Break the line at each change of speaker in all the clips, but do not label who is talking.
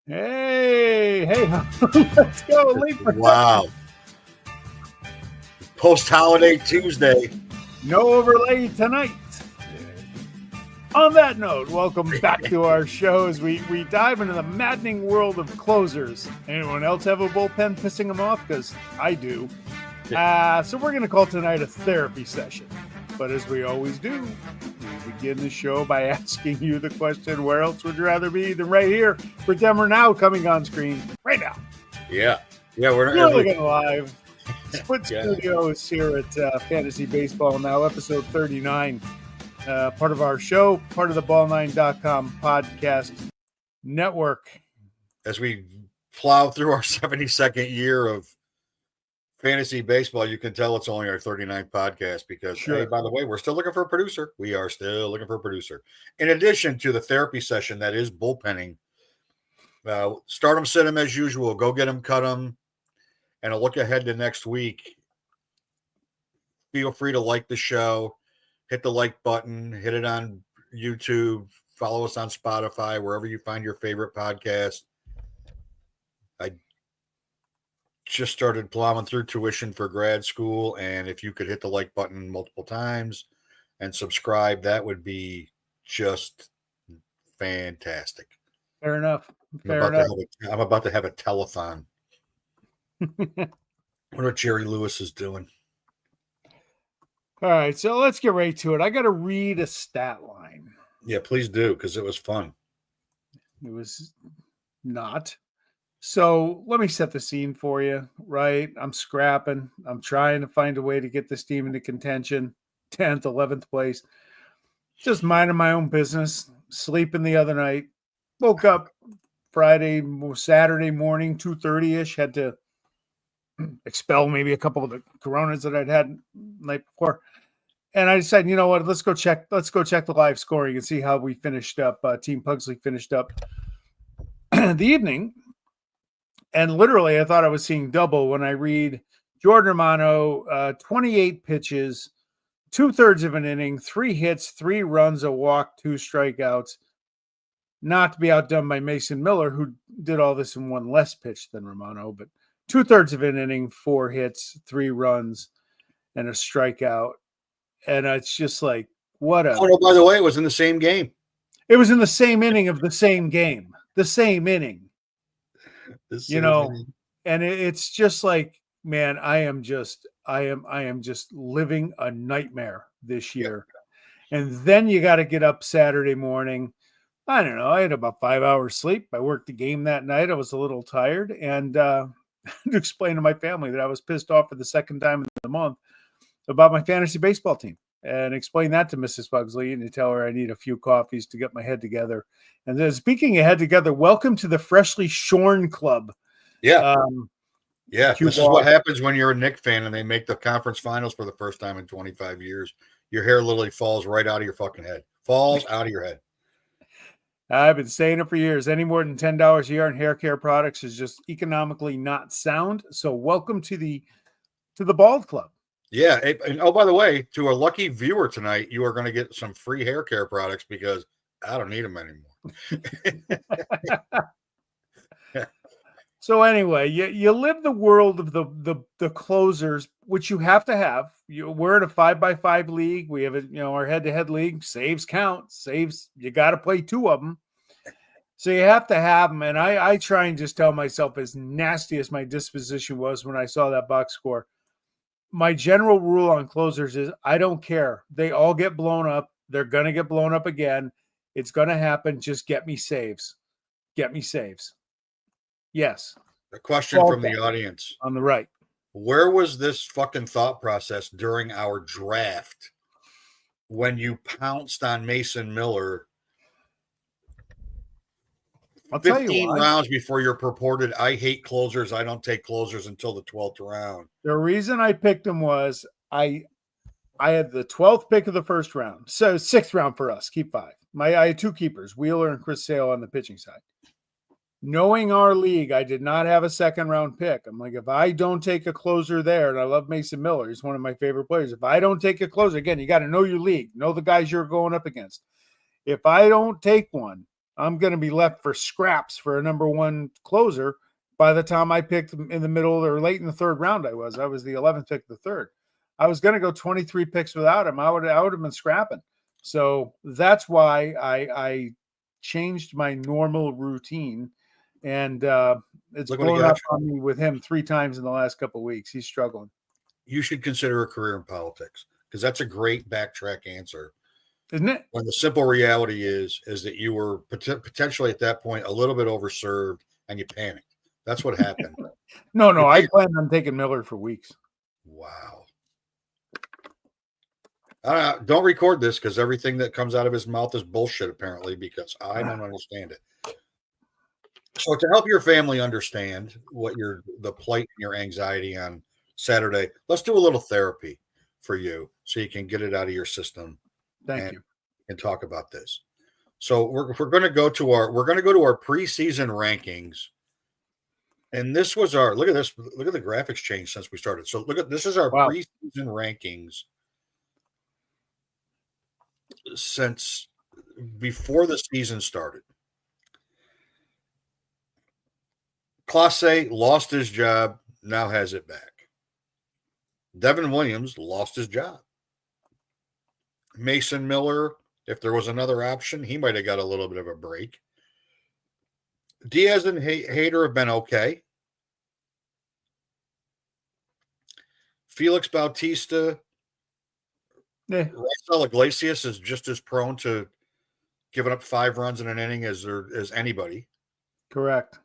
Hey, let's go. Late for
Wow. Post-holiday Tuesday.
no overlay tonight. On that note, welcome back to our show as we dive into the maddening world of closers. Anyone else have a bullpen pissing them off? Because I do. So we're going to call tonight a therapy session. But as we always do, we begin the show by asking you the question, where else would you rather be than right here? Pretend we're now coming on screen right now.
Yeah, we're
Really going live. Split Studios here at Fantasy Baseball Now, episode 39. Part of our show, part of the ball9.com podcast network.
As we plow through our 72nd year of fantasy baseball, you can tell it's only our 39th podcast because, Hey, by the way, we're still looking for a producer. We are still looking for a producer. In addition to the therapy session that is bullpenning, start them, sit them as usual. Go get them, cut them, and a look ahead to next week. Feel free to like the show. Hit the like button, hit it on YouTube, follow us on Spotify, wherever you find your favorite podcast. I just started plowing through tuition for grad school, and if you could hit the like button multiple times and subscribe, that would be just fantastic.
Fair enough.
I'm about to have a telethon. What Jerry Lewis is doing.
All right, so let's get right to it. I got to read a stat line.
Yeah, please do, because it was fun.
It was not. So let me set the scene for you, right? I'm scrapping. I'm trying to find a way to get this team into contention, 10th, 11th place. Just minding my own business, sleeping the other night. Woke up Saturday morning, 2:30-ish, had to expel maybe a couple of the coronas that I'd had the night before. And I decided, you know what, let's go check the live scoring and see how we finished up. Team Pugsley finished up the evening. And literally I thought I was seeing double when I read Jordan Romano, 28 pitches, 2/3 of an inning, 3 hits, 3 runs, a walk, 2 strikeouts. Not to be outdone by Mason Miller, who did all this in one less pitch than Romano, but 2/3 of an inning, 4 hits, 3 runs, and a strikeout. And it's just like, what a...
Oh, no, by the way, it was in the same game.
It was in the same inning of the same game. The same inning. And it's just like, man, I am just living a nightmare this year. Yeah. And then you got to get up Saturday morning. I don't know. I had about 5 hours sleep. I worked the game that night. I was a little tired, and to explain to my family that I was pissed off for the second time in the month about my fantasy baseball team, and explain that to Mrs. Pugsley, and to tell her I need a few coffees to get my head together. And then, speaking of head together, welcome to the freshly shorn club.
Yeah. This is what happens when you're a Knicks fan and they make the conference finals for the first time in 25 years. Your hair literally falls right out of your fucking head. Falls out of your head.
I've been saying it for years. Any more than $10 a year on hair care products is just economically not sound. So welcome to the Bald Club.
Yeah. And by the way, to a lucky viewer tonight, you are going to get some free hair care products because I don't need them anymore.
So anyway, you live the world of the closers, which you have to have. We're in a 5x5 league. We have our head-to-head league. Saves count. Saves, you got to play 2 of them. So you have to have them. And I try and just tell myself, as nasty as my disposition was when I saw that box score, my general rule on closers is I don't care. They all get blown up. They're going to get blown up again. It's going to happen. Just get me saves. Get me saves. Yes.
A question from the audience.
On the right.
Where was this fucking thought process during our draft when you pounced on Mason Miller 15 rounds before your purported, I hate closers, I don't take closers until the 12th round?
The reason I picked him was I had the 12th pick of the first round. So 6th round for us. Keep 5. I had 2 keepers, Wheeler and Chris Sale on the pitching side. Knowing our league, I did not have a 2nd round pick. I'm like, if I don't take a closer there, and I love Mason Miller, he's one of my favorite players. If I don't take a closer, again, you got to know your league, know the guys you're going up against. If I don't take one, I'm going to be left for scraps for a number one closer by the time I picked in the middle or late in the third round. I was the 11th pick, the third. I was going to go 23 picks without him. I would have been scrapping. So that's why I changed my normal routine, and it's blown up on me with him 3 times in the last couple of weeks. He's struggling.
You should consider a career in politics, because that's a great backtrack answer,
isn't it?
When the simple reality is that you were potentially at that point a little bit overserved and you panicked. That's what happened.
No, I planned on taking Miller for weeks.
Wow. Don't record this, because everything that comes out of his mouth is bullshit, apparently, because I don't understand it. So to help your family understand what the plight and your anxiety on Saturday, let's do a little therapy for you so you can get it out of your system.
Thank you.
And talk about this. So we're going to go to our preseason rankings. And this was look at this. Look at the graphics change since we started. So this is our preseason rankings since before the season started. Clase lost his job, now has it back. Devin Williams lost his job. Mason Miller, if there was another option, he might have got a little bit of a break. Diaz and Hader have been okay. Felix Bautista, Raisel Iglesias is just as prone to giving up 5 runs in an inning as anybody.
Correct.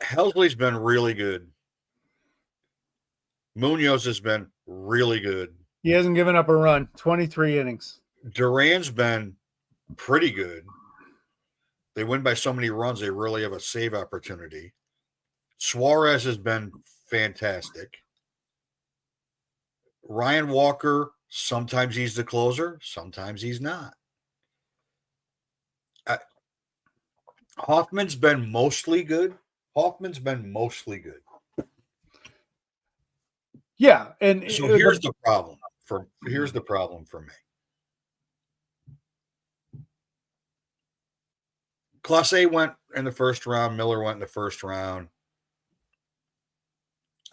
Helsley's been really good. Munoz has been really good.
He hasn't given up a run. 23 innings.
Duran's been pretty good. They win by so many runs, they really have a save opportunity. Suarez has been fantastic. Ryan Walker, sometimes he's the closer, sometimes he's not. Hoffman's been mostly good.
Yeah, and
so here's the problem for me. Clase went in the first round. Miller went in the first round.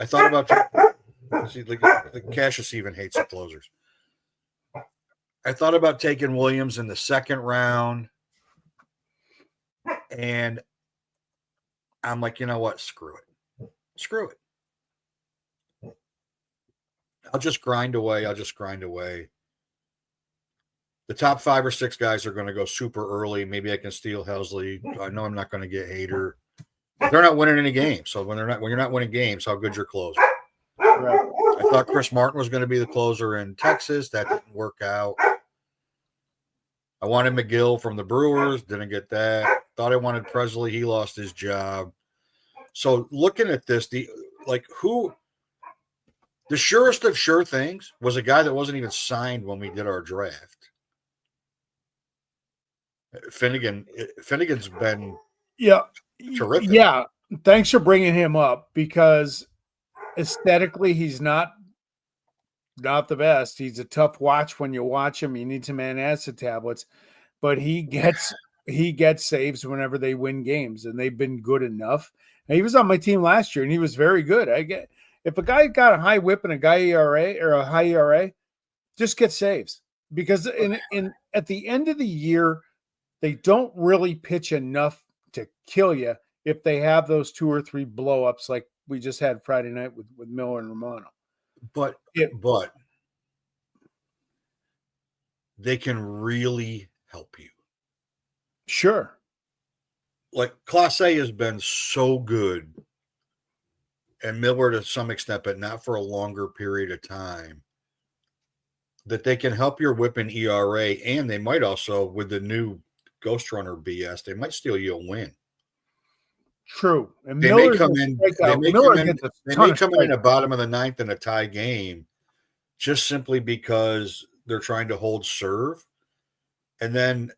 I thought about Cassius even hates the closers. I thought about taking Williams in the second round, and I'm like, you know what? Screw it. I'll just grind away. The top 5 or 6 guys are going to go super early. Maybe I can steal Helsley. I know I'm not going to get Hader. They're not winning any games. So when you're not winning games, how good's your closer?
Right.
I thought Chris Martin was going to be the closer in Texas. That didn't work out. I wanted McGill from the Brewers. Didn't get that. Thought I wanted Presley. He lost his job. So looking at this, the surest of sure things was a guy that wasn't even signed when we did our draft. Finnegan's been terrific.
Yeah, thanks for bringing him up, because aesthetically he's not the best. He's a tough watch when you watch him. You need some antacid tablets, but he gets saves whenever they win games, and they've been good enough. And he was on my team last year, and he was very good. If a guy got a high whip and a guy ERA or a high ERA, just get saves, because at the end of the year, they don't really pitch enough to kill you if they have those 2 or 3 blow-ups like we just had Friday night with Miller and Romano.
But they can really help you.
Sure.
Like Clase has been so good, and Miller to some extent, but not for a longer period of time, that they can help your whip and ERA, and they might also, with the new Ghost Runner BS, they might steal you a win.
True. And
they may come in the bottom of the 9th in a tie game, just simply because they're trying to hold serve. And then,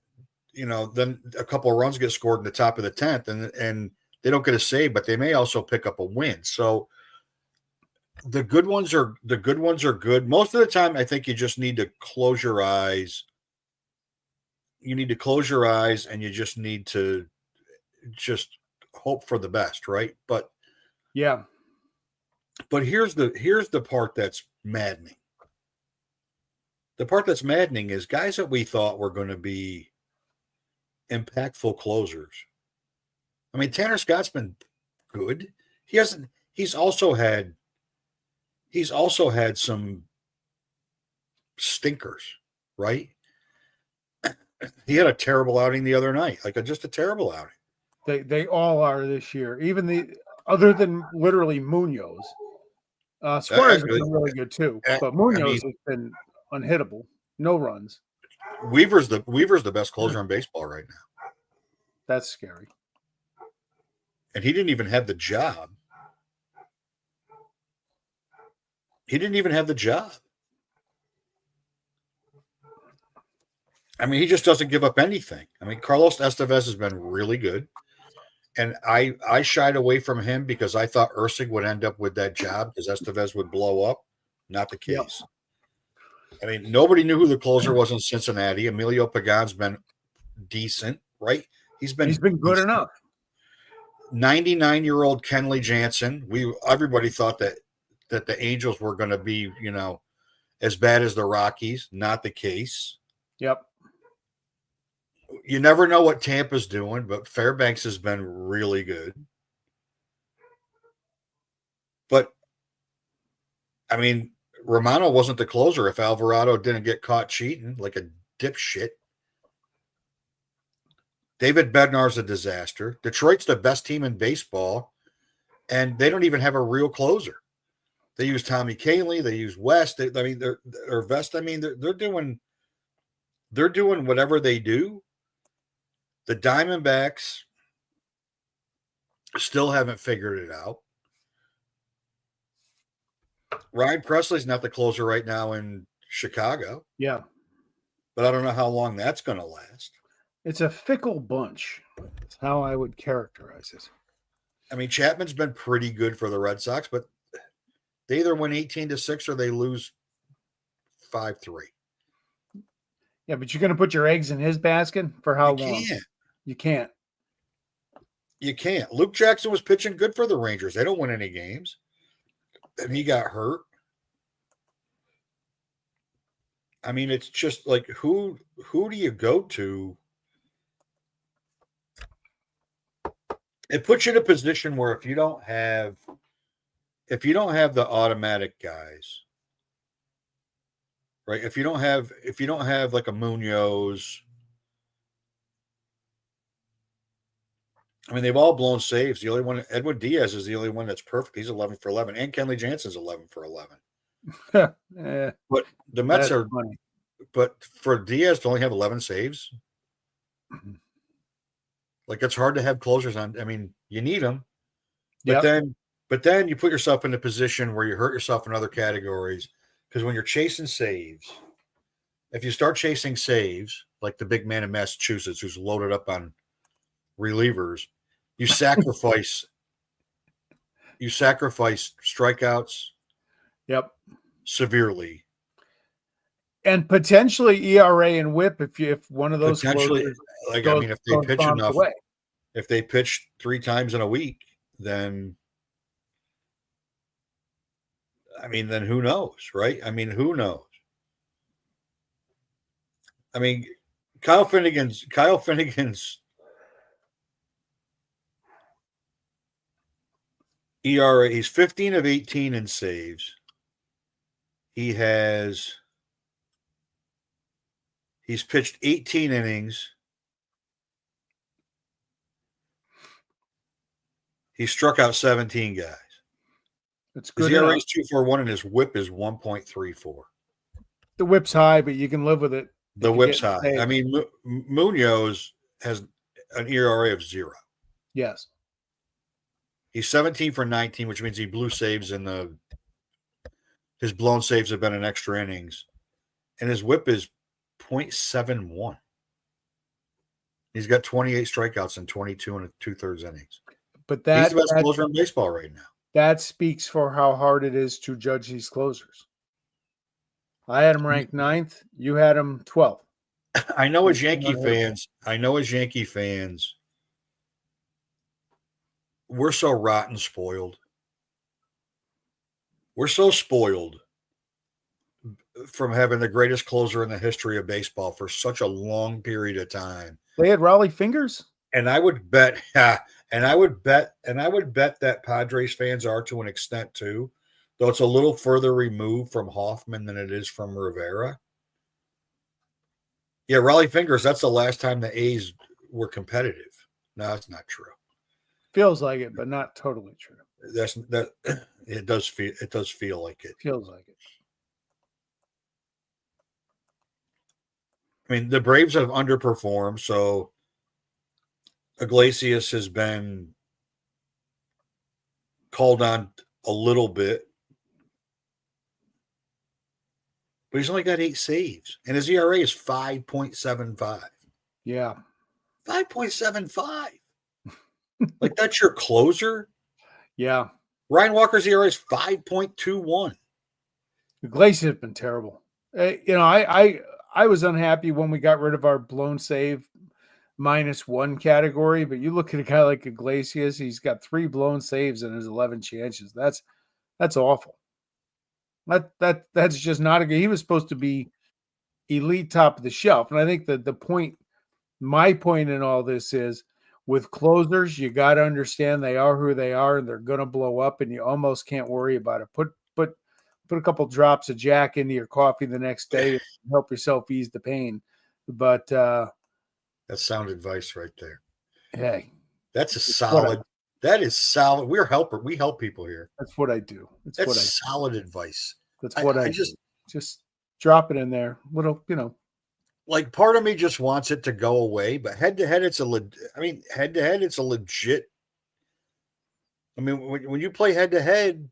then a couple of runs get scored in the top of the 10th, and they don't get a save, but they may also pick up a win. So the good ones are good. Most of the time, I think you just need to close your eyes, close your eyes and you just need to just hope for the best, right? But
yeah,
here's the part that's maddening. The part that's maddening is guys that we thought were going to be impactful closers. I mean, Tanner Scott's been good. He's also had some stinkers, right? He had a terrible outing the other night, just a terrible outing.
they all are this year. Even other than literally Munoz. Suarez has been really good too, but Munoz has been unhittable. No runs.
Weaver's the best closer in baseball right now.
That's scary.
And he didn't even have the job. I mean, he just doesn't give up anything. I mean, Carlos Estevez has been really good. And I shied away from him because I thought Ursig would end up with that job because Estevez would blow up. Not the case. Yep. I mean, nobody knew who the closer was in Cincinnati. Emilio Pagan's been decent, right? He's been
good enough.
99-year-old Kenley Jansen. Everybody thought that the Angels were going to be, as bad as the Rockies. Not the case.
Yep.
You never know what Tampa's doing, but Fairbanks has been really good. But, I mean, Romano wasn't the closer if Alvarado didn't get caught cheating like a dipshit. David Bednar's a disaster. Detroit's the best team in baseball, and they don't even have a real closer. They use Tommy Kahnle. They use West. They're doing whatever they do. The Diamondbacks still haven't figured it out. Ryan Presley's not the closer right now in Chicago.
Yeah.
But I don't know how long that's going to last.
It's a fickle bunch. That's how I would characterize it.
I mean, Chapman's been pretty good for the Red Sox, but they either win 18-6 or they lose 5-3.
Yeah, but you're going to put your eggs in his basket for how long? You can't.
You can't. Luke Jackson was pitching good for the Rangers. They don't win any games. And he got hurt. I mean, it's just like who do you go to? It puts you in a position where if you don't have the automatic guys, right? If you don't have like a Munoz, I mean, they've all blown saves. The only one, Edwin Diaz, is the only one that's perfect. He's 11 for 11, and Kenley Jansen's 11 for 11. But the Mets are
funny.
But for Diaz to only have 11 saves, like it's hard to have closers on. I mean, you need them, but then you put yourself in a position where you hurt yourself in other categories because when you're chasing saves, if you start chasing saves like the big man in Massachusetts who's loaded up on relievers, you sacrifice strikeouts.
Yep.
Severely.
And potentially ERA and WHIP if one of those
potentially, like I mean, if they pitch enough, if they pitch 3 times in a week, then who knows, right? I mean, who knows? I mean, Kyle Finnegan's ERA, he's 15 of 18 in saves. He's pitched 18 innings. He struck out 17 guys.
That's good.
His ERA is 2.41 and his WHIP is 1.34.
The WHIP's high, but you can live with it.
The WHIP's high. Saved. I mean, Munoz has an ERA of 0.
Yes.
He's 17 for 19, which means he blew saves his blown saves have been in extra innings. And his WHIP is 0.71. He's got 28 strikeouts in 22 and 2/3 innings.
But
he's the best closer in baseball right now.
That speaks for how hard it is to judge these closers. I had him ranked 9th. You had him 12th.
I know as Yankee fans, we're so rotten spoiled. We're so spoiled from having the greatest closer in the history of baseball for such a long period of time.
They had Raleigh Fingers,
and I would bet, that Padres fans are to an extent too, though it's a little further removed from Hoffman than it is from Rivera. Yeah, Raleigh Fingers. That's the last time the A's were competitive. No, that's not true.
Feels like it, but not totally true.
That. It does feel like it.
Feels like it.
I mean, the Braves have underperformed, so Iglesias has been called on a little bit, but he's only got 8 saves, and his ERA is 5.75.
Yeah,
5.75. Like, that's your closer?
Yeah.
Ryan Walker's ERA is 5.21.
Iglesias has been terrible. I was unhappy when we got rid of our blown save -1 category, but you look at a guy like Iglesias, he's got 3 blown saves in his 11 chances. That's awful. That's just not a good. He was supposed to be elite, top of the shelf. And I think that my point in all this is, with closers, you got to understand they are who they are, and they're going to blow up, and you almost can't worry about it. Put a couple drops of Jack into your coffee the next day and help yourself ease the pain. But
that's sound advice right there.
Hey,
that's solid. That is solid. We help people here.
That's what I do.
That's solid advice.
That's what I just drop it in there. Little,
like, part of me just wants it to go away, but head to head, it's a legit. I mean, when you play head to head,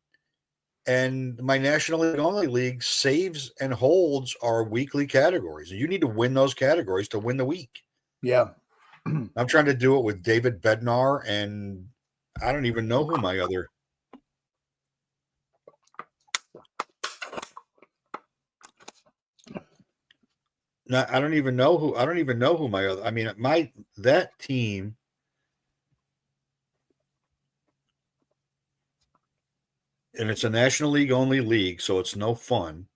and my National League only league, saves and holds are weekly categories, and you need to win those categories to win the week.
Yeah.
I'm trying to do it with David Bednar, and I don't even know who my other. No, I don't even know who my other. I mean, that team. And it's a National League only league, so it's no fun.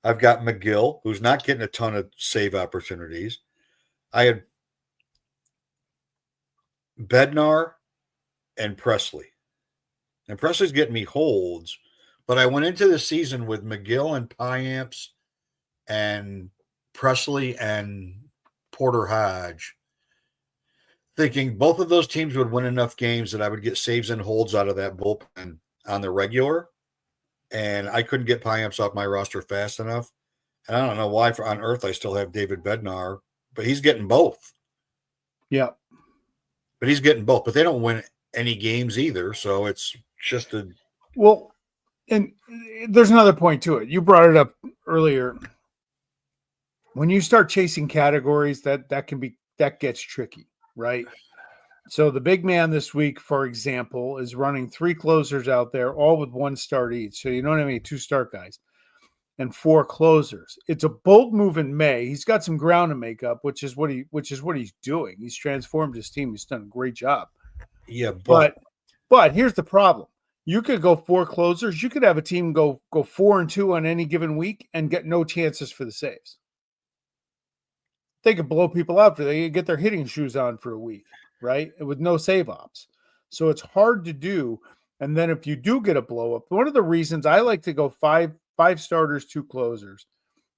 I've got McGill, who's not getting a ton of save opportunities. I had Bednar and Presley. And Presley's getting me holds, but I went into the season with McGill and Piamps and Presley and Porter Hodge, thinking both of those teams would win enough games that I would get saves and holds out of that bullpen on the regular, and I couldn't get Piamps off my roster fast enough. And I don't know why on earth I still have David Bednar, but he's getting both.
Yeah.
But he's getting both, but they don't win any games either, so it's just a...
Well, and there's another point to it. You brought it up earlier. When you start chasing categories, that gets tricky, right? So the big man this week, for example, is running 3 closers out there, all with 1 start each. So you don't have any 2 start guys and 4 closers. It's a bold move in May. He's got some ground to make up, which is what he's doing. He's transformed his team. He's done a great job.
Yeah,
but here's the problem. You could go 4 closers. You could have a team go 4-2 on any given week and get no chances for the saves. They could blow people out they could get their hitting shoes on for a week, right? With no save ops. So it's hard to do. And then if you do get a blow up, one of the reasons I like to go five starters, 2 closers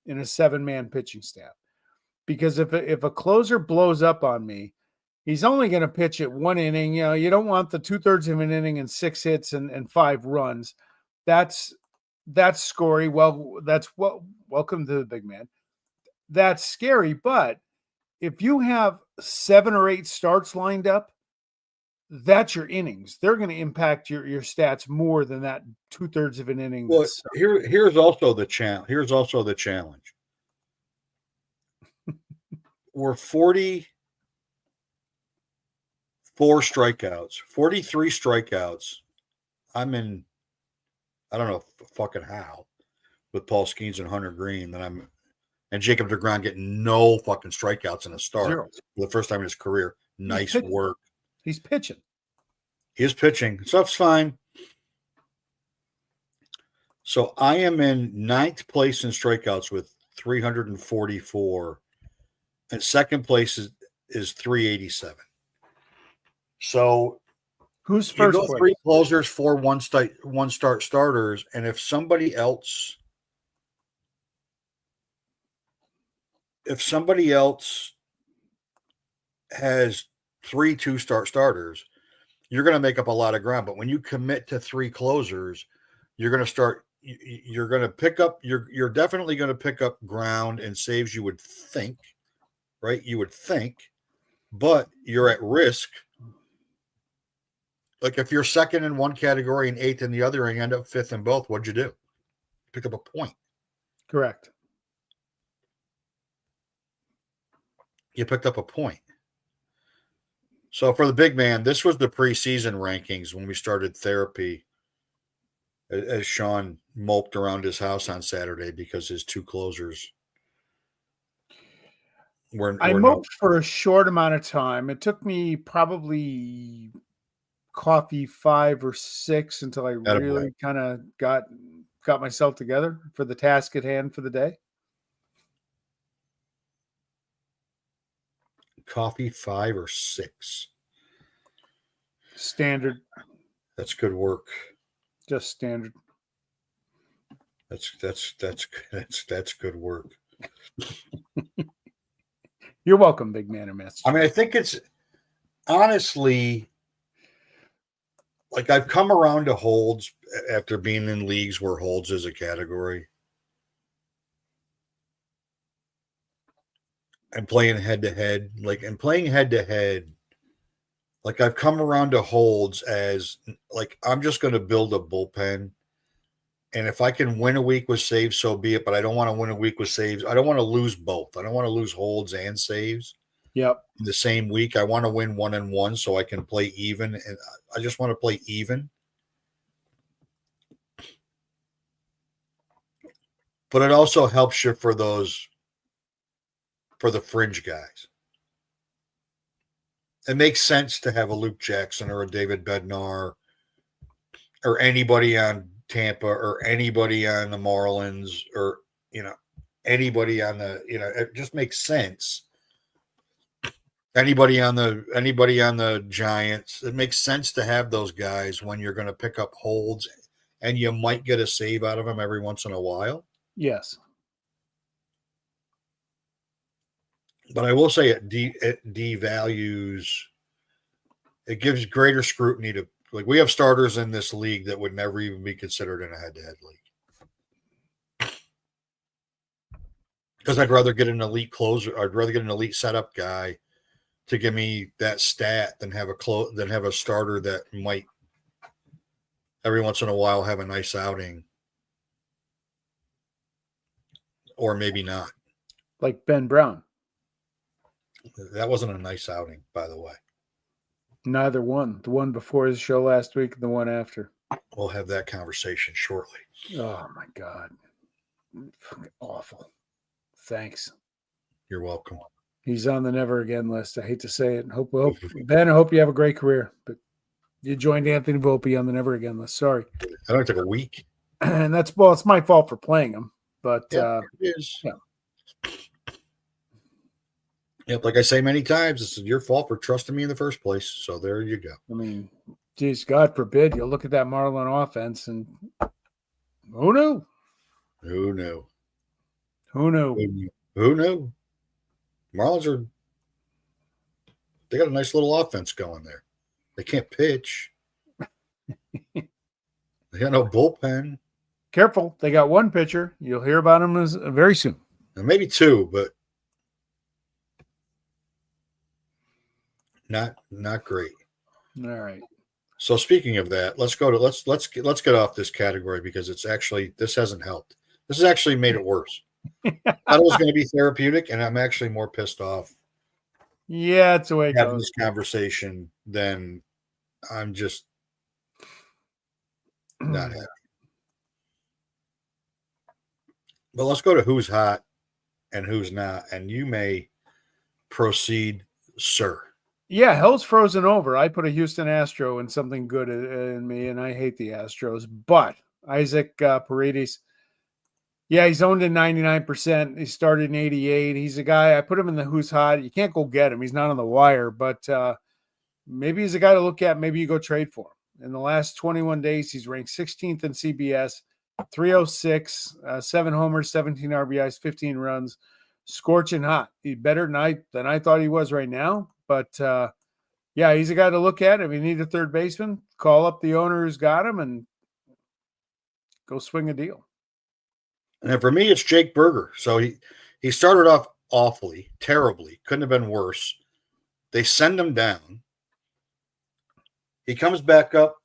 in a 7-man pitching staff, because if a closer blows up on me, he's only going to pitch at 1 inning. You don't want the 2/3 of an inning and 6 hits and 5 runs. That's scary. Well, welcome to the big man. That's scary, but if you have 7 or 8 starts lined up, that's your innings. They're going to impact your stats more than that 2/3 of an inning.
Well, here's also the challenge. We're 44 strikeouts, 43 strikeouts. I'm in, I don't know fucking how, with Paul Skeens and Hunter Green, that I'm. And Jacob deGrom getting no fucking strikeouts in a start
0
for the first time in his career. Nice work.
He's pitching.
He is pitching. Stuff's fine. So I am in 9th place in strikeouts with 344. And second place is 387. So
Who's
you
first
go
place?
3 closers, 4 one-start starters, and if somebody else has 3 two-start starters, you're going to make up a lot of ground. But when you commit to 3 closers, you're going to start. You're going to pick up. You're definitely going to pick up ground and saves. You would think, right? You would think, but you're at risk. Like if you're second in one category and 8th in the other, and you end up 5th in both, what'd you do? Pick up a point.
Correct.
You picked up a point. So for the big man, this was the preseason rankings when we started therapy. As Sean moped around his house on Saturday because his 2 closers were
I moped for a short amount of time. It took me probably coffee 5 or 6 until I really kind of got myself together for the task at hand for the day.
Coffee 5 or 6.
Standard.
That's good work.
Just standard.
That's good work.
You're welcome, big man or miss.
I mean, I think it's honestly like I've come around to holds after being in leagues where holds is a category. And playing head to head, like I've come around to holds as like I'm just going to build a bullpen, and if I can win a week with saves, so be it. But I don't want to win a week with saves. I don't want to lose both. I don't want to lose holds and saves.
Yep.
In the same week, I want to win 1-1 so I can play even, and I just want to play even. But it also helps you for the fringe guys. It makes sense to have a Luke Jackson or a David Bednar or anybody on Tampa or anybody on the Marlins or, anybody on the, it just makes sense. Anybody on the Giants. It makes sense to have those guys when you're going to pick up holds and you might get a save out of them every once in a while.
Yes.
But I will say it devalues. It gives greater scrutiny to, like, we have starters in this league that would never even be considered in a head-to-head league. Because I'd rather get an elite closer. I'd rather get an elite setup guy to give me that stat than have a starter that might every once in a while have a nice outing, or maybe not.
Like Ben Brown.
That wasn't a nice outing, by the way.
Neither one. The one before his show last week and the one after.
We'll have that conversation shortly.
Oh, my God. Fucking awful. Thanks.
You're welcome.
He's on the never again list. I hate to say it. Ben, I hope you have a great career. But you joined Anthony Volpe on the never again list. Sorry.
I don't take a week.
And it's my fault for playing him. But
it is.
Yeah.
Yep, like I say many times, it's your fault for trusting me in the first place. So there you go.
I mean, geez, God forbid you'll look at that Marlin offense and who knew?
Who knew?
Who knew?
Who knew? Marlins they got a nice little offense going there. They can't pitch. They got no bullpen.
Careful. They got one pitcher. You'll hear about him very soon.
And maybe 2, but not great.
All right.
So speaking of that, let's get off this category because this hasn't helped. This has actually made it worse. I thought it was going to be therapeutic, and I'm actually more pissed off.
Yeah, it's the way it
having
goes.
This conversation than I'm just not happy. But let's go to who's hot and who's not. And you may proceed, sir.
Yeah, hell's frozen over. I put a Houston Astro in something good in me, and I hate the Astros. But Isaac Paredes, yeah, he's owned in 99%. He started in 88. He's a guy, I put him in the who's hot. You can't go get him. He's not on the wire, but maybe he's a guy to look at. Maybe you go trade for him. In the last 21 days, he's ranked 16th in CBS, 306, 7 homers, 17 RBIs, 15 runs, scorching hot. He's better than I thought he was right now. But yeah, he's a guy to look at. If you need a third baseman, call up the owner who's got him and go swing a deal.
And then for me, it's Jake Berger. So he started off awfully, terribly, couldn't have been worse. They send him down. He comes back up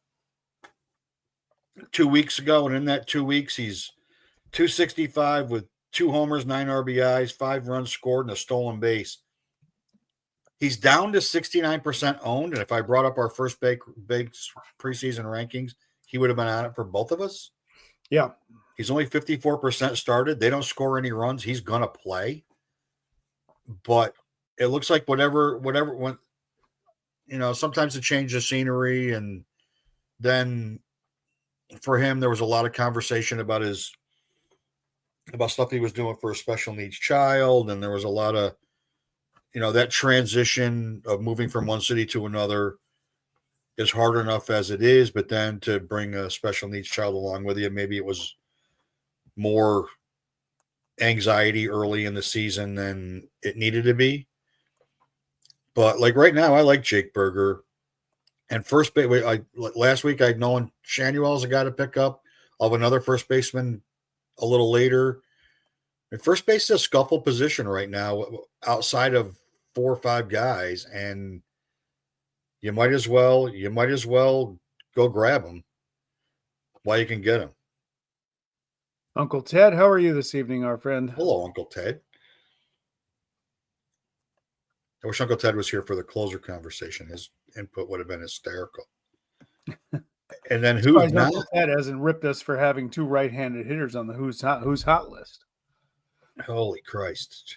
2 weeks ago, and in that 2 weeks, he's 265 with 2 homers, 9 RBIs, 5 runs scored, and a stolen base. He's down to 69% owned, and if I brought up our first big preseason rankings, he would have been on it for both of us.
Yeah.
He's only 54% started. They don't score any runs. He's going to play. But it looks like whatever when sometimes it changes scenery, and then for him there was a lot of conversation about stuff he was doing for a special needs child, and there was a lot of that transition of moving from one city to another is hard enough as it is, but then to bring a special needs child along with you, maybe it was more anxiety early in the season than it needed to be. But like right now, I like Jake Berger. And first base, last week I'd known Shanuel's a guy to pick up. I'll have another first baseman a little later. And first base is a scuffle position right now outside of 4 or 5 guys, and you might as well go grab them while you can get them.
Uncle Ted, how are you this evening, our friend?
Hello, Uncle Ted. I wish Uncle Ted was here for the closer conversation. His input would have been hysterical. And then who's not?
Uncle Ted hasn't ripped us for having 2 right-handed hitters on the who's hot list.
Holy Christ.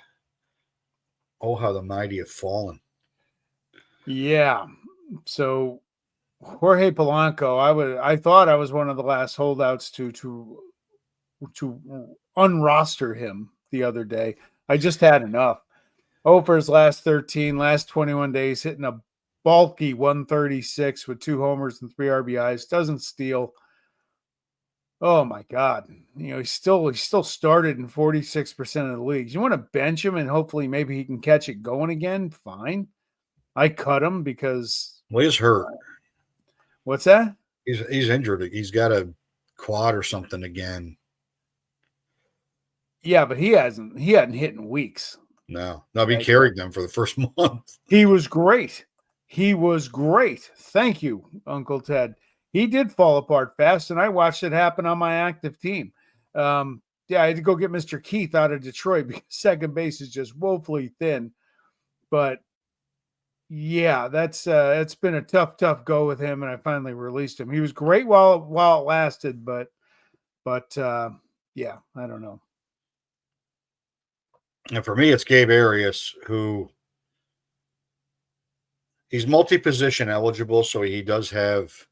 Oh, how the mighty have fallen.
Yeah. So Jorge Polanco, I thought I was one of the last holdouts to unroster him the other day. I just had enough. For his last 21 days, hitting a bulky 136 with 2 homers and 3 RBIs, doesn't steal. Oh my God. He still started in 46% of the leagues. You want to bench him and hopefully maybe he can catch it going again? Fine. I cut him because
he's hurt.
What's that?
He's injured. He's got a quad or something again.
Yeah, but he hadn't hit in weeks.
No, he carried them for the first month.
He was great. Thank you, Uncle Ted. He did fall apart fast, and I watched it happen on my active team. I had to go get Mr. Keith out of Detroit because second base is just woefully thin. But yeah, it's been a tough go with him, and I finally released him. He was great while it lasted, but yeah, I don't know.
And for me, it's Gabe Arias, who he's multi-position eligible, so he does have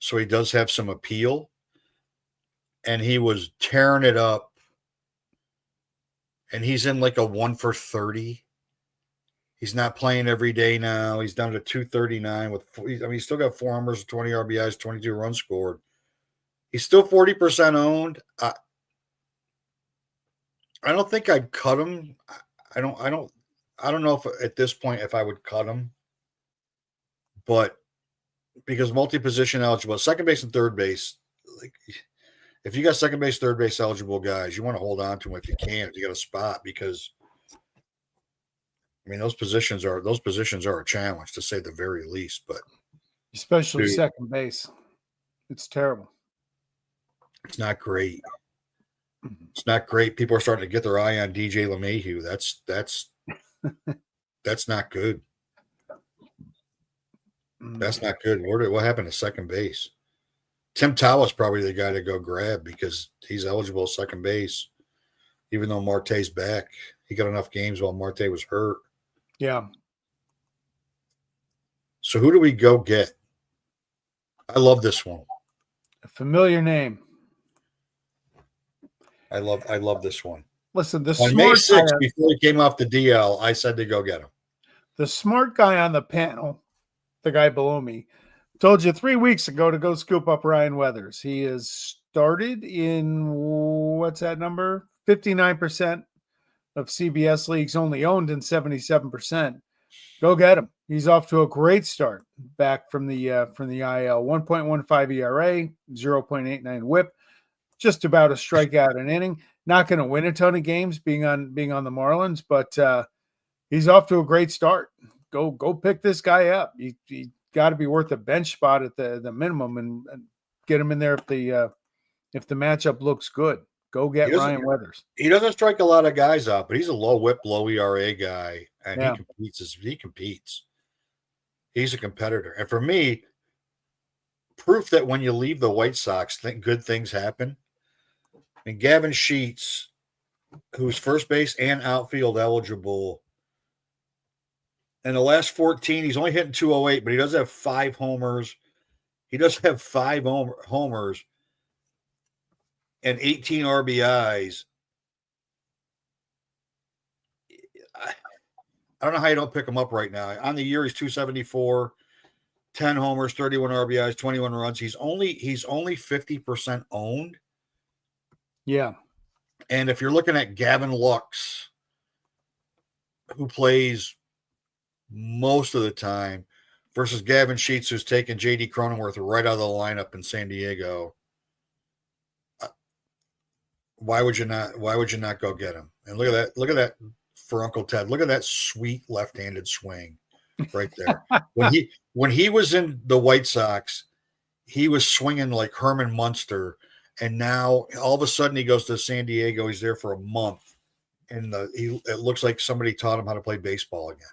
some appeal. And he was tearing it up. And he's in like a 1 for 30. He's not playing every day now. He's down to 239 he's still got 4 homers, 20 RBIs, 22 runs scored. He's still 40% owned. I don't think I'd cut him. I don't know if at this point if I would cut him, but because multi-position eligible, second base and third base, like if you got second base, third base eligible guys, you want to hold on to them if you can, if you got a spot, because I mean those positions are a challenge to say the very least, but
especially second base, it's terrible.
It's not great. It's not great. People are starting to get their eye on DJ LeMahieu. That's not good. That's not good. What happened to second base? Tim Towle is probably the guy to go grab because he's eligible at second base. even though Marte's back. He got enough games while Marte was hurt.
Yeah.
So who do we go get? I love this one.
A familiar name.
I love this one.
Listen, the
On May
smart
6th,
guy,
before he came off the DL, I said to go get him.
the smart guy on the panel, the guy below me, told you 3 weeks ago to go scoop up Ryan Weathers. He has started in, what's that number? 59% of CBS leagues, only owned in 77%. Go get him. He's off to a great start back from the IL. 1.15 ERA, 0.89 WHIP, just about a strikeout an inning. Not going to win a ton of games being on the Marlins, but he's off to a great start. Go pick this guy up. He got to be worth a bench spot at the minimum, and get him in there if the matchup looks good. Go get Ryan Weathers.
He doesn't strike a lot of guys out, but he's a low whip, low ERA guy, and
Yeah.
he competes. He's a competitor. And for me, proof that when you leave the White Sox, good things happen. And Gavin Sheets, who's first base and outfield eligible, in the last 14, he's only hitting 208, but he does have 5 homers. He does have 5 homers and 18 RBIs. I don't know how you don't pick him up right now. On the year, he's 274, 10 homers, 31 RBIs, 21 runs. He's only 50% owned.
Yeah.
And if you're looking at Gavin Lux, who plays most of the time, versus Gavin Sheets, who's taken JD Cronenworth right out of the lineup in San Diego, why would you not go get him? And look at that for Uncle Ted. Look at that sweet left-handed swing right there. when he was in the White Sox, he was swinging like Herman Munster, and now all of a sudden he goes to San Diego. He's there for a month, and it looks like somebody taught him how to play baseball again,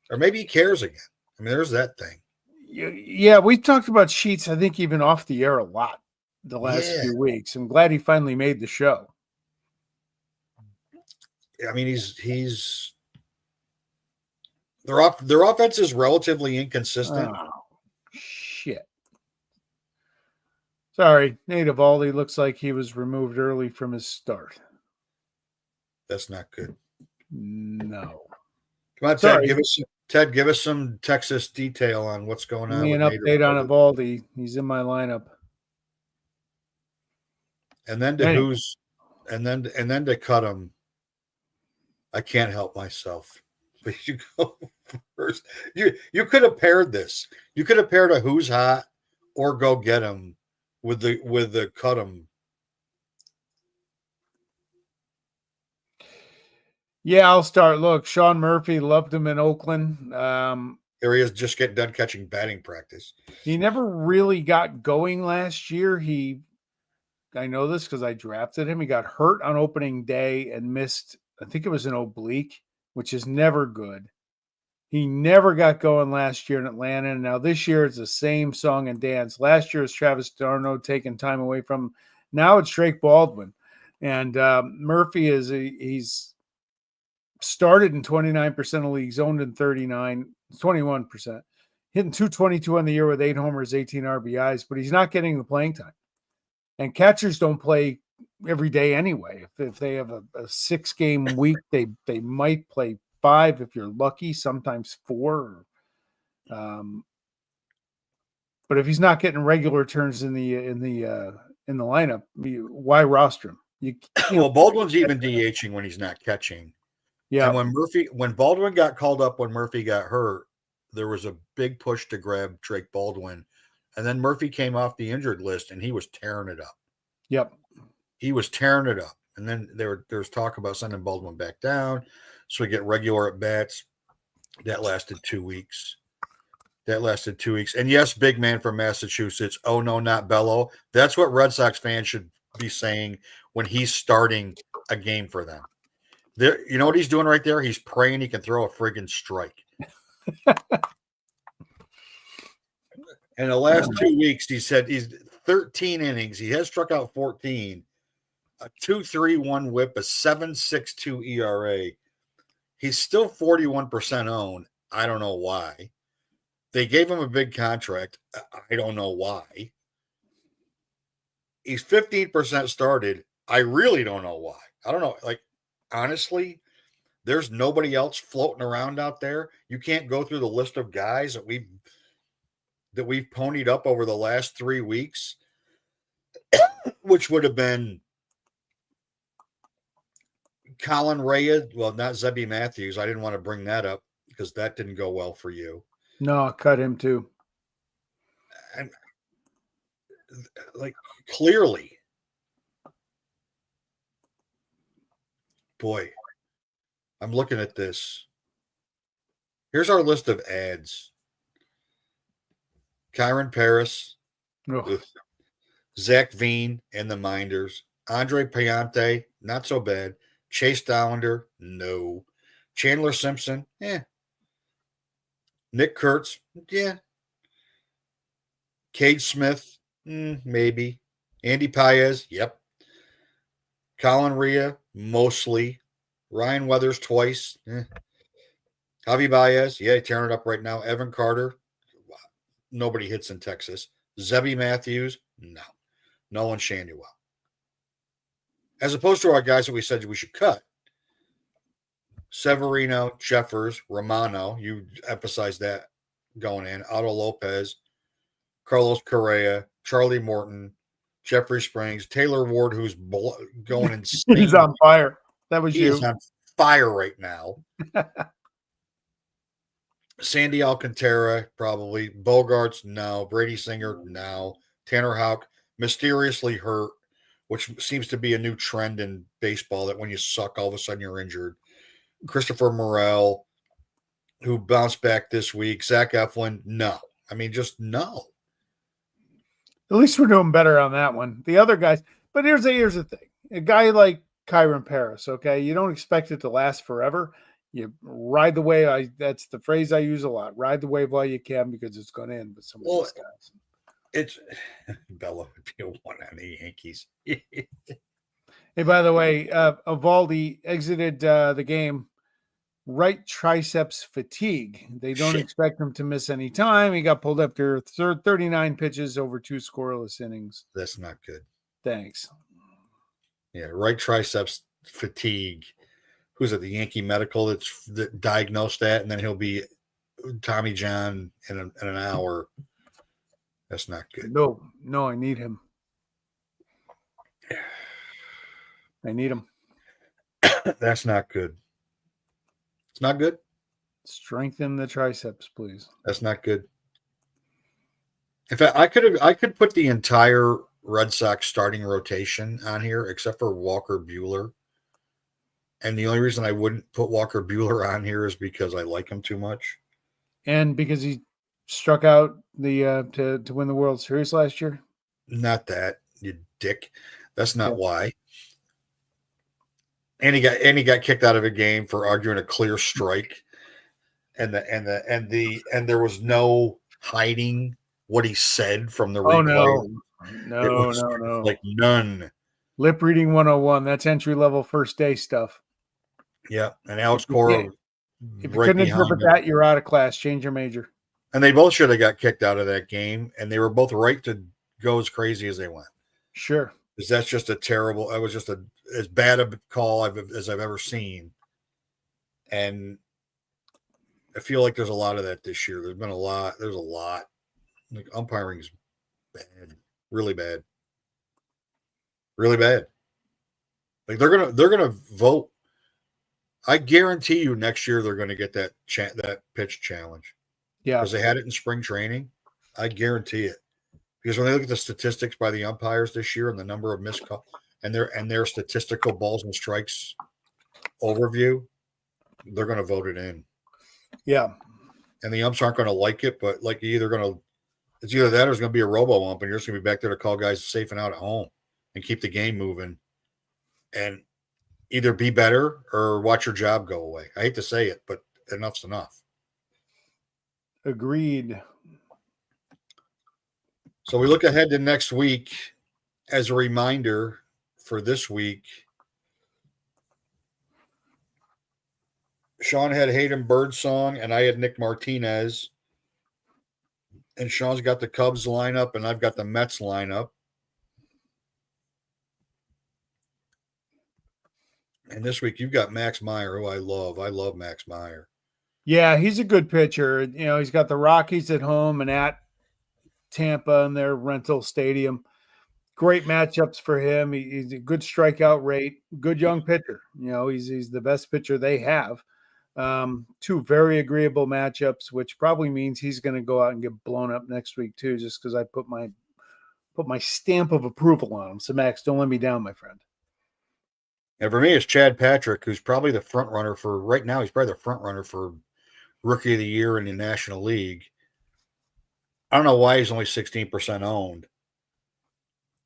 or maybe he cares again. I mean, there's that thing.
Yeah, we talked about Sheets, I think, even off the air a lot the last few weeks. I'm glad he finally made the show.
I mean, their offense is relatively inconsistent.
Oh, shit. Sorry, Nate Eovaldi looks like he was removed early from his start.
That's not good.
No.
Come on, Ted. Give us some Texas detail on what's going on.
Give me an update on Eovaldi. He's in my lineup.
And then to cut him, I can't help myself. But you go first. You could have paired this. You could have paired a who's hot or go get him with the cut him.
Yeah, I'll start. Look, Sean Murphy, loved him in Oakland.
Here he is, just getting done catching batting practice.
He never really got going last year. I know this because I drafted him. He got hurt on opening day and missed, I think it was an oblique, which is never good. He never got going last year in Atlanta. And now this year it's the same song and dance. Last year was Travis d'Arnaud taking time away from him. Now it's Drake Baldwin. And Murphy he's started in 29% of leagues, owned in 21%. Hitting 222 on the year with 8 homers, 18 RBIs, but he's not getting the playing time. And catchers don't play every day anyway. If they have a 6-game week, they might play 5 if you're lucky, sometimes 4. But if he's not getting regular turns in the lineup, why roster him?
Well, Baldwin's even DHing when he's not catching.
Yeah.
And when Baldwin got called up when Murphy got hurt, there was a big push to grab Drake Baldwin. And then Murphy came off the injured list and he was tearing it up.
Yep.
He was tearing it up. And then there was talk about sending Baldwin back down so we get regular at bats. That lasted 2 weeks. And yes, big man from Massachusetts. Oh, no, not Bello. That's what Red Sox fans should be saying when he's starting a game for them. You know what he's doing right there? He's praying he can throw a friggin' strike. In the last 2 weeks, he said he's 13 innings. He has struck out 14. a 2.31 WHIP, a 7.62 ERA. He's still 41% owned. I don't know why. They gave him a big contract. I don't know why. He's 15% started. I really don't know why. I don't know. Like, honestly, there's nobody else floating around out there. You can't go through the list of guys that we've ponied up over the last 3 weeks, which would have been Colin Rea. Well, not Zebby Matthews. I didn't want to bring that up because that didn't go well for you.
No, cut him too.
And like, clearly, boy, I'm looking at this. Here's our list of ads. Kyron Paris, Zach Veen and the Minders, Andre Payante, not so bad. Chase Dollander, no. Chandler Simpson, Nick Kurtz, yeah. Cade Smith, maybe. Andy Paez, yep. Colin Rea, mostly. Ryan Weathers, twice. Javi Baez, tearing it up right now. Evan Carter, nobody hits in Texas. Zebby Matthews, no. Nolan Shanduel. As opposed to our guys that we said we should cut. Severino, Jeffers, Romano, you emphasized that going in. Otto Lopez, Carlos Correa, Charlie Morton, Jeffrey Springs, Taylor Ward, who's going insane.
He's on fire. That was
he
you.
Is on fire right now. Sandy Alcantara, probably. Bogarts, no. Brady Singer, no. Tanner Houck, mysteriously hurt, which seems to be a new trend in baseball, that when you suck, all of a sudden you're injured. Christopher Morel, who bounced back this week. Zach Eflin, no. I mean, just no.
At least we're doing better on that one. The other guys, but here's the thing. A guy like Kyron Paris, okay, you don't expect it to last forever. You ride the wave. That's the phrase I use a lot. Ride the wave while you can, because it's going to end with some of these guys.
It's Bella would be a one on the Yankees.
Hey, by the way, Evaldi exited the game right triceps fatigue. They don't expect him to miss any time. He got pulled after 39 pitches over 2 scoreless innings.
That's not good.
Thanks.
Yeah, right triceps fatigue. Who's at the Yankee Medical that diagnosed that, and then he'll be Tommy John in an hour. That's not good.
No, I need him. I need him.
That's not good. It's not good.
Strengthen the triceps, please.
That's not good. In fact, I could put the entire Red Sox starting rotation on here except for Walker Buehler. And the only reason I wouldn't put Walker Buehler on here is because I like him too much. And
because he struck out the to win the World Series last year?
Not that, you dick. That's not why. And he got kicked out of a game for arguing a clear strike. And there was no hiding what he said from the replay.
No.
Like none.
Lip reading 101. That's entry level first day stuff.
Yeah. And Alex Cora.
If you couldn't interpret that, you're out of class. Change your major.
And they both should have got kicked out of that game. And they were both right to go as crazy as they went.
Sure.
Because that's just that was just as bad a call as I've ever seen. And I feel like there's a lot of that this year. There's a lot. Like, umpiring is bad. Really bad. Really bad. Like they're gonna vote. I guarantee you next year they're gonna get that pitch challenge.
Yeah.
Because they had it in spring training. I guarantee it. Because when they look at the statistics by the umpires this year and the number of missed calls and their statistical balls and strikes overview, they're gonna vote it in.
Yeah.
And the umps aren't gonna like it, but like it's either that or it's gonna be a robo ump, and you're just gonna be back there to call guys safe and out at home and keep the game moving. And either be better or watch your job go away. I hate to say it, but enough's enough.
Agreed.
So we look ahead to next week. As a reminder, for this week, Sean had Hayden Birdsong, and I had Nick Martinez. And Sean's got the Cubs lineup, and I've got the Mets lineup. And this week you've got Max Meyer, who I love. I love Max Meyer.
Yeah, he's a good pitcher. You know, he's got the Rockies at home and at Tampa in their rental stadium. Great matchups for him. He's a good strikeout rate, good young pitcher. You know, he's the best pitcher they have. Two very agreeable matchups, which probably means he's going to go out and get blown up next week too, just because I put my stamp of approval on him. So Max, don't let me down, my friend.
And for me, it's Chad Patrick, who's probably the front runner for right now. He's probably the front runner for Rookie of the Year in the National League. I don't know why he's only 16% owned.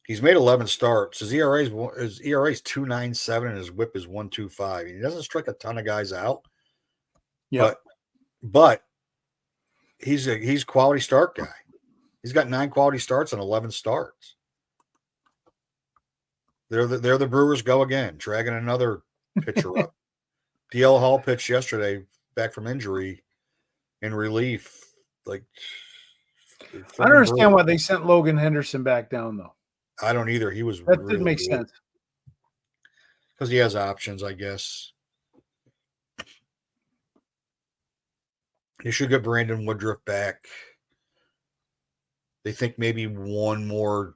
He's made 11 starts. His ERA is 2.97 and his WHIP is 1.25. He doesn't strike a ton of guys out.
Yeah,
but he's quality start guy. He's got 9 quality starts and 11 starts. They're the Brewers go again, dragging another pitcher up. DL Hall pitched yesterday, back from injury, in relief. Like,
I don't understand why they sent Logan Henderson back down though.
I don't either. He was
that
really
didn't make
good.
sense
Because he has options, I guess. They should get Brandon Woodruff back. They think maybe one more.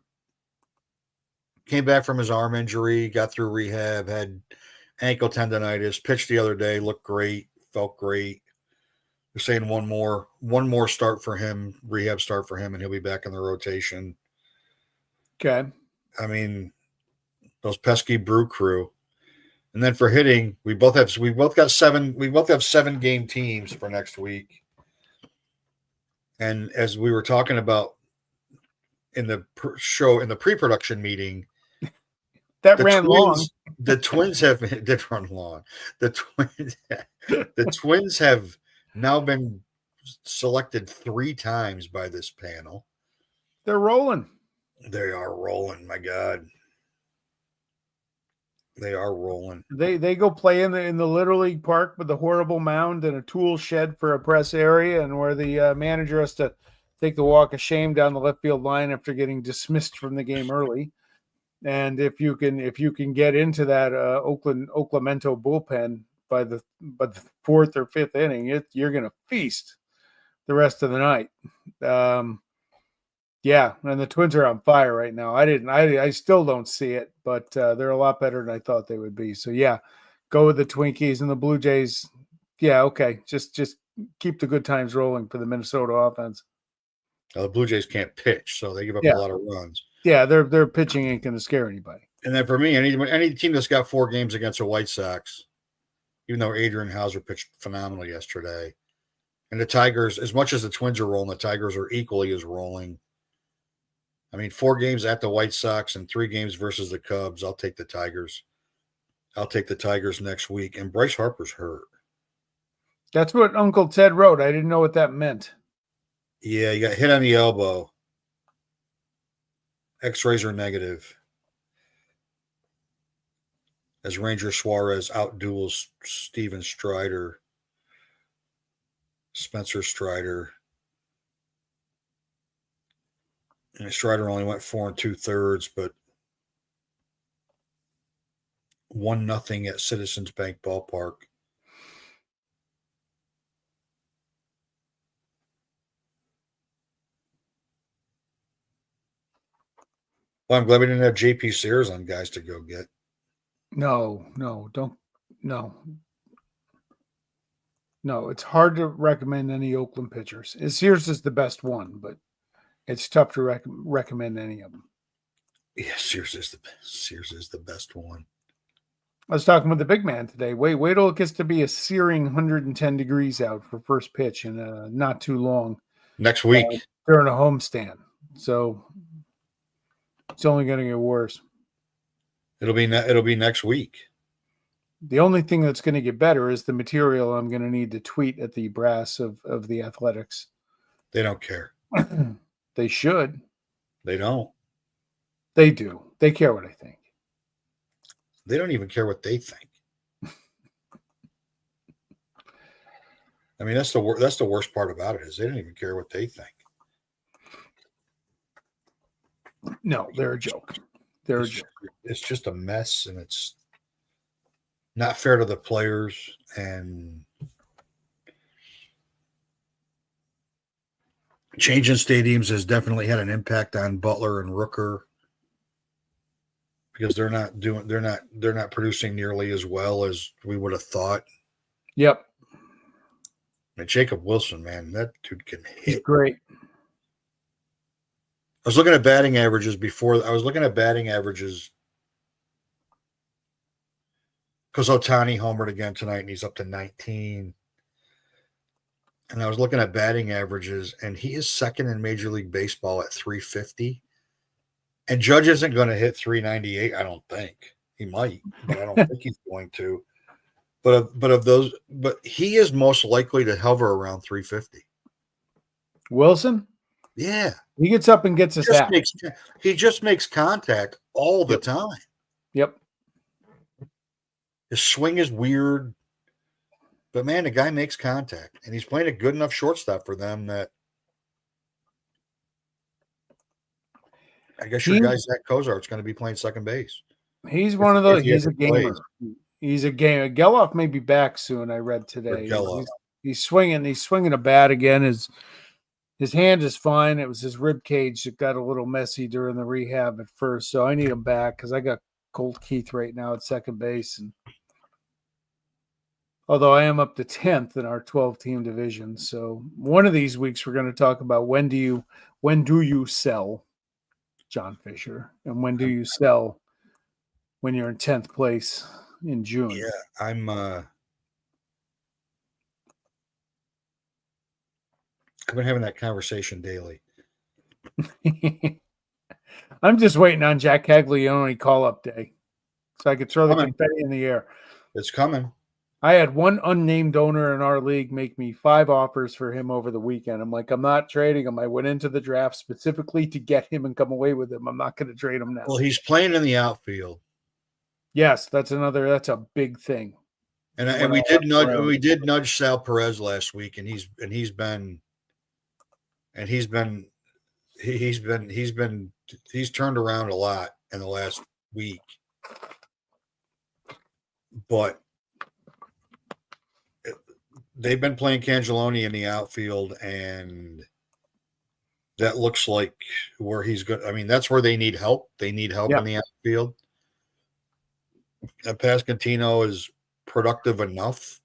Came back from his arm injury, got through rehab, had ankle tendonitis, pitched the other day, looked great, felt great. They're saying one more start for him, rehab start for him, and he'll be back in the rotation.
Okay.
I mean, those pesky Brew Crew. And then for hitting, we both have 7 game teams for next week. And as we were talking about in the show, in the pre-production meeting,
that ran long.
The Twins did run long. The Twins have now been selected 3 times by this panel.
They're rolling.
They are rolling. My God, they are rolling.
They go play in the Little League park with the horrible mound and a tool shed for a press area, and where the manager has to take the walk of shame down the left field line after getting dismissed from the game early. And if you can get into that Oaklamento bullpen by the 4th or 5th inning, you're going to feast the rest of the night. Yeah, and the Twins are on fire right now. I still don't see it, but they're a lot better than I thought they would be. So yeah, go with the Twinkies and the Blue Jays. Yeah, okay. Just keep the good times rolling for the Minnesota offense.
The Blue Jays can't pitch, so they give up a lot of runs.
Yeah, their pitching ain't going to scare anybody.
And then for me, any team that's got 4 games against the White Sox, even though Adrian Hauser pitched phenomenally yesterday, and the Tigers, as much as the Twins are rolling, the Tigers are equally as rolling. I mean, 4 games at the White Sox and 3 games versus the Cubs. I'll take the Tigers. I'll take the Tigers next week. And Bryce Harper's hurt.
That's what Uncle Ted wrote. I didn't know what that meant.
Yeah, you got hit on the elbow. X-rays are negative. As Ranger Suarez outduels Steven Strider. Spencer Strider. And Strider only went 4 2/3, but 1-0 at Citizens Bank Ballpark. Well, I'm glad we didn't have JP Sears on guys to go get.
No, it's hard to recommend any Oakland pitchers. Sears is the best one, but it's tough to recommend any of them.
Yeah, Sears is the best one.
I was talking with the big man today. Wait till it gets to be a searing 110 degrees out for first pitch and not too long.
Next week.
During a homestand. So it's only going to get worse.
It'll be next week.
The only thing that's going to get better is the material I'm going to need to tweet at the brass of the Athletics.
They don't care.
They should.
They don't.
They do. They care what I think.
They don't even care what they think. I mean, that's the worst part about it is they don't even care what they think.
No, they're a joke. They're a joke.
It's just a mess, and it's not fair to the players. And changing stadiums has definitely had an impact on Butler and Rooker because they're not producing nearly as well as we would have thought.
Yep.
And Jacob Wilson, man, that dude can hit.
He's great.
I was looking at batting averages before. I was looking at batting averages because Ohtani homered again tonight, and he's up to 19. And I was looking at batting averages, and he is second in Major League Baseball at 350. And Judge isn't going to hit 398, I don't think. He might, but I don't think he's going to. But he is most likely to hover around 350.
Wilson?
Yeah.
He gets up and gets his hat.
He just makes contact all the time.
Yep.
His swing is weird. But, man, the guy makes contact. And he's playing a good enough shortstop for them that I guess your guy, Zach Kozart's going to be playing second base.
He's one of those. He's a gamer. He's a gamer. Geloff may be back soon, I read today. He's swinging. He's swinging a bat again. His hand is fine. It was his rib cage that got a little messy during the rehab at first. So I need him back because I got Colt Keith right now at second base. And although I am up to 10th in our 12-team division. So one of these weeks we're going to talk about when do you sell John Fisher, and when do you sell when you're in 10th place in June?
Yeah, I've been having that conversation daily.
I'm just waiting on Jack Caglione call-up day so I could throw the confetti in the air.
It's coming.
I had one unnamed owner in our league make me 5 offers for him over the weekend. I'm like, I'm not trading him. I went into the draft specifically to get him and come away with him. I'm not going to trade him now.
Well, he's playing in the outfield.
Yes, that's a big thing.
And we did nudge Sal Perez last week, and he's turned around a lot in the last week. But they've been playing Cangeloni in the outfield, and that looks like where he's good. I mean, that's where they need help. They need help in the outfield. And Pasquantino is productive enough,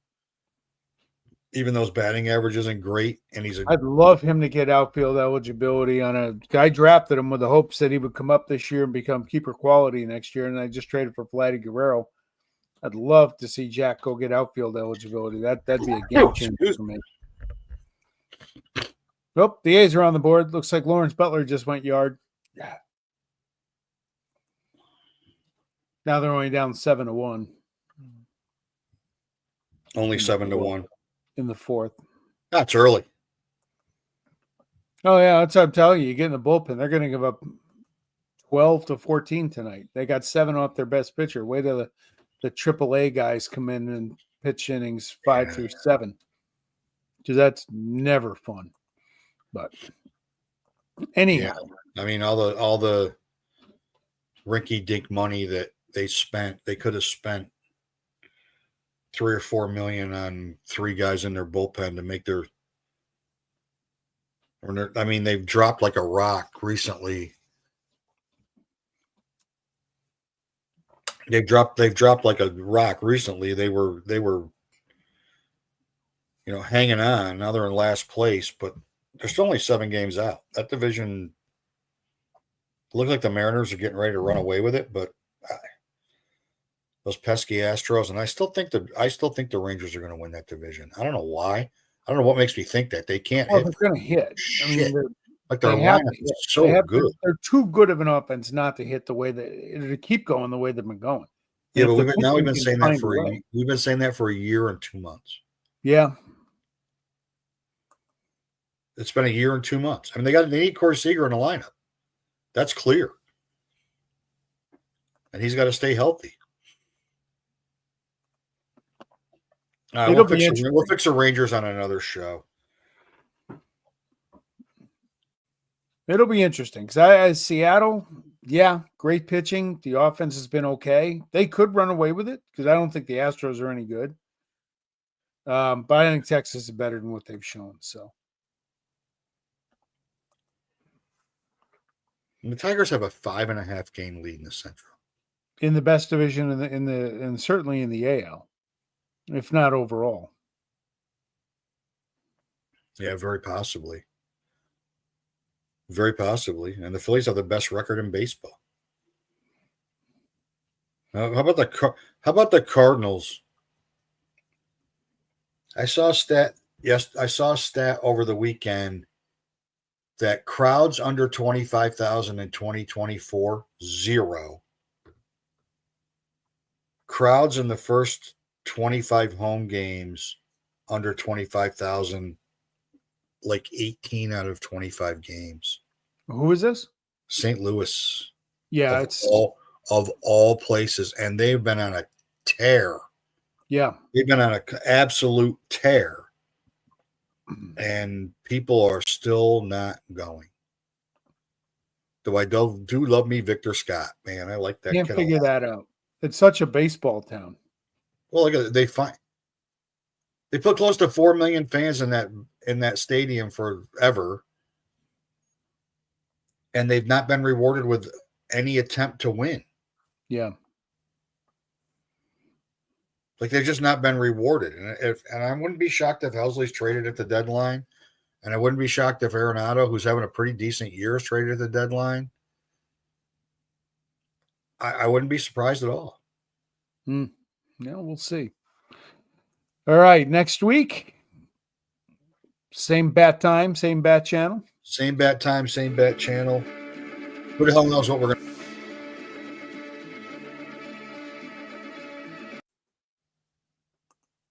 even though his batting average isn't great. And
I'd love him to get outfield eligibility on a guy drafted him with the hopes that he would come up this year and become keeper quality next year. And I just traded for Vladdy Guerrero. I'd love to see Jack go get outfield eligibility. That'd be a game changer for me. Nope, the A's are on the board. Looks like Lawrence Butler just went yard. Yeah. Now they're only down 7-1.
Only 7-1
in the 4th.
That's early.
Oh yeah, that's what I'm telling you. You get in the bullpen, they're going to give up 12-14 tonight. They got 7 off their best pitcher. Wait till the AAA guys come in and pitch innings 5 through 7, because that's never fun. But anyhow,
I mean, all the rinky-dink money that they could have spent $3 or $4 million on 3 guys in their bullpen to make their. I mean, they've dropped like a rock recently. They've dropped like a rock recently. They were, hanging on. Now they're in last place, but they're still only 7 games out. That division looks like the Mariners are getting ready to run away with it, but those pesky Astros, and I still think the Rangers are going to win that division. I don't know why. I don't know what makes me think that they can't hit.
They're going to hit.
Shit. I mean, their lineup is so good.
They're too good of an offense not to hit the way to keep going the way they've been going.
Yeah, but we've been saying that for a year and 2 months.
Yeah,
it's been a year and 2 months. I mean, they need Corey Seager in the lineup. That's clear, and he's got to stay healthy.
It'll be interesting.
We'll fix the Rangers on another show.
It'll be interesting because Seattle, yeah, great pitching. The offense has been okay. They could run away with it because I don't think the Astros are any good. But I think Texas is better than what they've shown. So
And the Tigers have a 5.5 game lead in the Central.
in the best division and certainly in the AL, if not overall.
Yeah, very possibly. Very possibly. And the Phillies have the best record in baseball. How about the Cardinals? I saw a stat over the weekend that crowds under 25,000 in 2024, 0. Crowds in the first 25 home games under 25,000, like 18 out of 25 games.
Who is this?
St. Louis.
Yeah,
of all places, and they've been on a tear.
Yeah,
they've been on an absolute tear, and people are still not going. Though I do love me Victor Scott, man. I like that.
Can't
kid
figure that out. It's such a baseball town.
Well, they put close to 4 million fans in that stadium forever, and they've not been rewarded with any attempt to win.
Yeah.
Like they've just not been rewarded. And I wouldn't be shocked if Helsley's traded at the deadline. And I wouldn't be shocked if Arenado, who's having a pretty decent year, is traded at the deadline. I wouldn't be surprised at all.
Yeah, we'll see. All right. Next week, same bat time, same bat channel.
Same bat time, same bat channel. Who the hell knows what we're going to.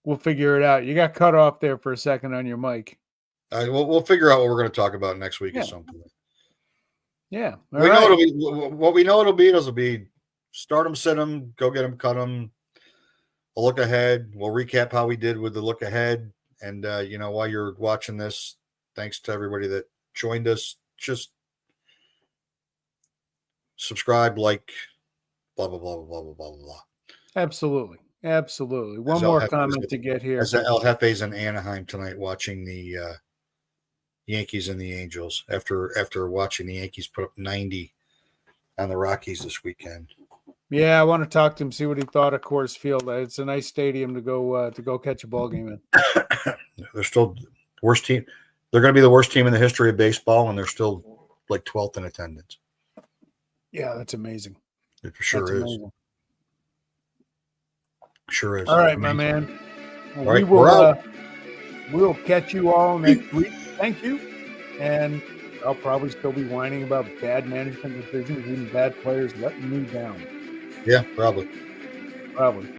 We'll figure it out. You got cut off there for a second on your mic.
We'll figure out what we're going to talk about next week or something.
Yeah.
What we know it'll be start them, sit them, go get them, cut them. A look ahead. We'll recap how we did with the look ahead. And, while you're watching this, thanks to everybody that joined us. Just subscribe, like, blah, blah, blah, blah, blah, blah, blah.
Absolutely. One more comment to get here.
As El Jefe's in Anaheim tonight watching the Yankees and the Angels after watching the Yankees put up 90 on the Rockies this weekend.
Yeah, I want to talk to him, see what he thought of Coors Field. It's a nice stadium to go catch a ball game in.
They're still worst team. They're going to be the worst team in the history of baseball, and they're still like 12th in attendance.
Yeah, that's amazing.
It sure is. Amazing. Sure is.
All right, my man.
All right, we're out.
We'll catch you all next week. Thank you. And I'll probably still be whining about bad management decisions, even bad players letting me down.
Yeah, probably.